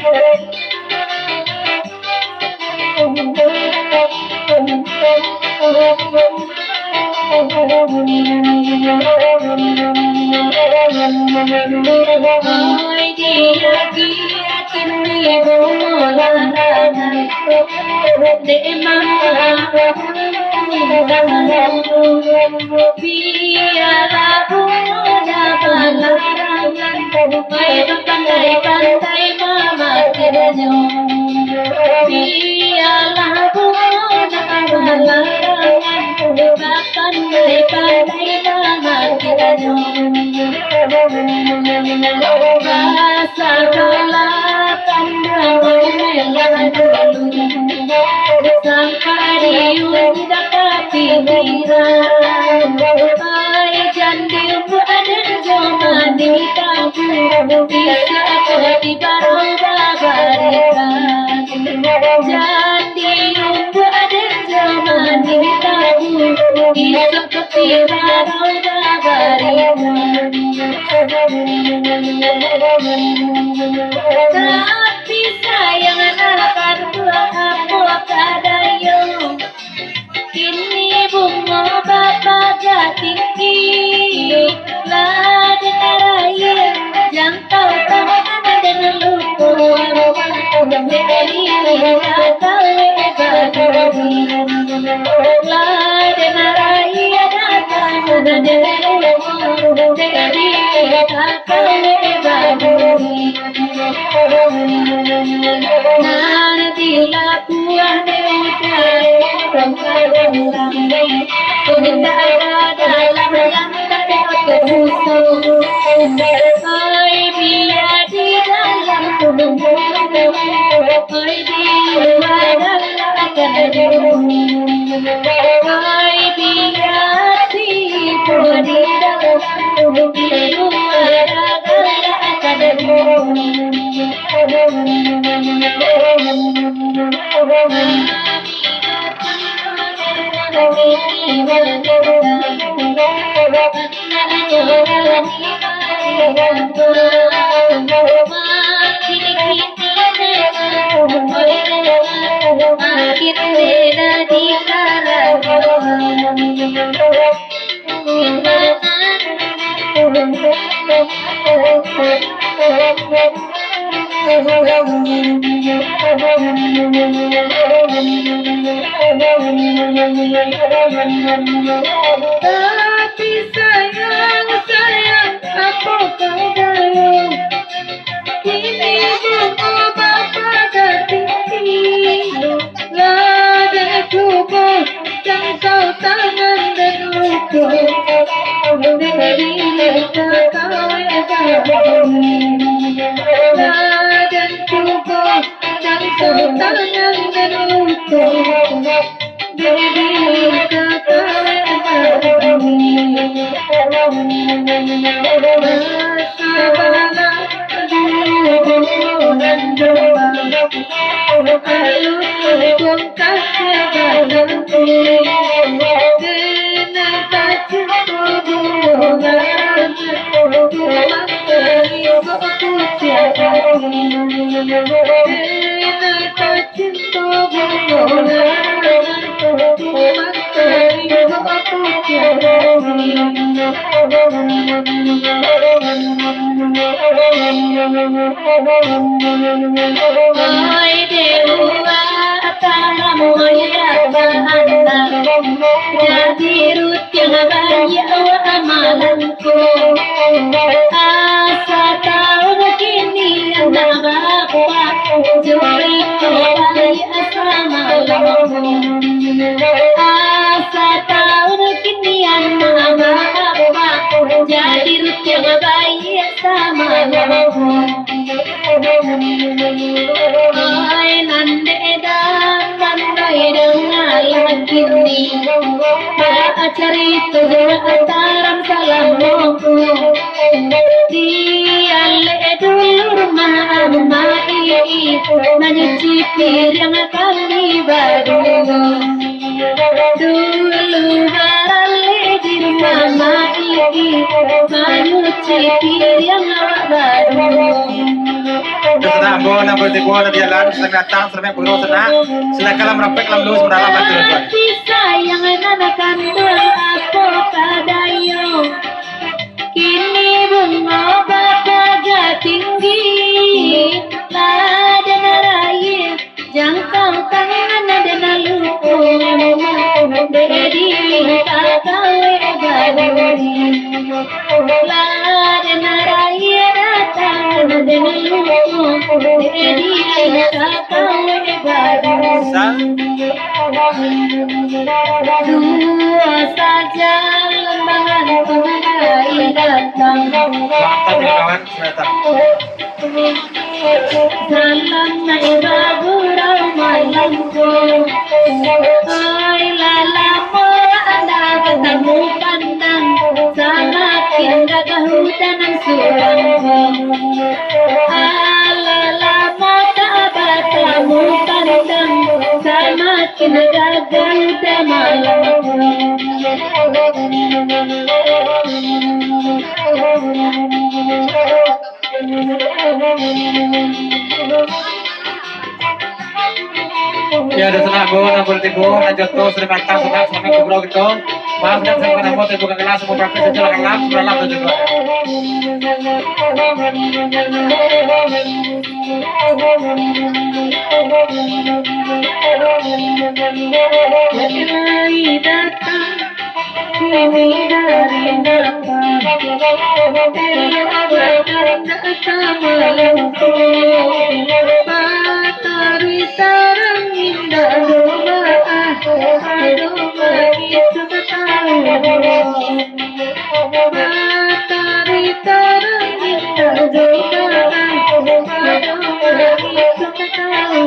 Oi dia kia kini bola de mama biara bola balarangan oi pandai-pandai mama kerja biara bola balarangan pandai-pandai mama kerja Rasa bola pandang meladu Sampai riuh dapat pikiran Ay jandimu ada cuma di kampung Bisa di barang babarikan Jandimu ada cuma di kampung Bisa di barang babarikan Tapi sayang akan buah kadayo Kini bunga bapak tinggi Laden raya jangkau tangan dan lupa Dari kau ebadi Laden raya datang dan lupa Dari kau ebadi Nanti lapuan dekat Kita dalam yang kesusu Oi biar di dalam gunung Oi di luar dalam Oi biar di dalam Di luar Tapi sayang aku kau Kini bunga bapak tinggi Lada tubuh jangkau tangan dan luka Dari kau ebadi Lada tubuh jangkau tangan dan luka Dari kau ebadi Oi dewa tanahmu ya bahana Jadi rutin banyak amalanku Asa tahu kini anak bapak Juri kembali asamalanku Asa tahu kini anak bapak Jadi rutin banyak asamalanku Oi nande dan nandai dengan lagi ni cerita antaram salamku Dia dulu rumah mai Menyuci piring kali baru Dulu barale di rumah mai Manuci piring awak baru. Senang bo na berarti bo na jalan sedang datang sedang buru senang sedang kalam rapek kalam lulus berdalam bantu tuan. Sayang anak kandung apa kadayo. Kini bunga bahagia tinggi. Ladan raya jangkau tangan dan lupa. Dedi kakawe baduri. Ladan raya datang dan lupa. Dedi kakawe baduri. Dua saja lembangan pengai datang. Tadi kawan datang. Salam naik babu malamku. Oi lalamu anda ketemu pandang. Sangat indah kehutanan surangku. Lalamu tak bertemu pandang. Semakin gagal malamku. Ya ada senang bo na berarti bo na jatuh sedang datang sedang sampai ngobrol gitu. Maaf dan saya pada mau buka kelas mau praktek secara kelas berlalu tuan tuan. Ini dari napa karena sama lempu matahari terang indah rumah itu tahu matahari terang indah rumah itu tahu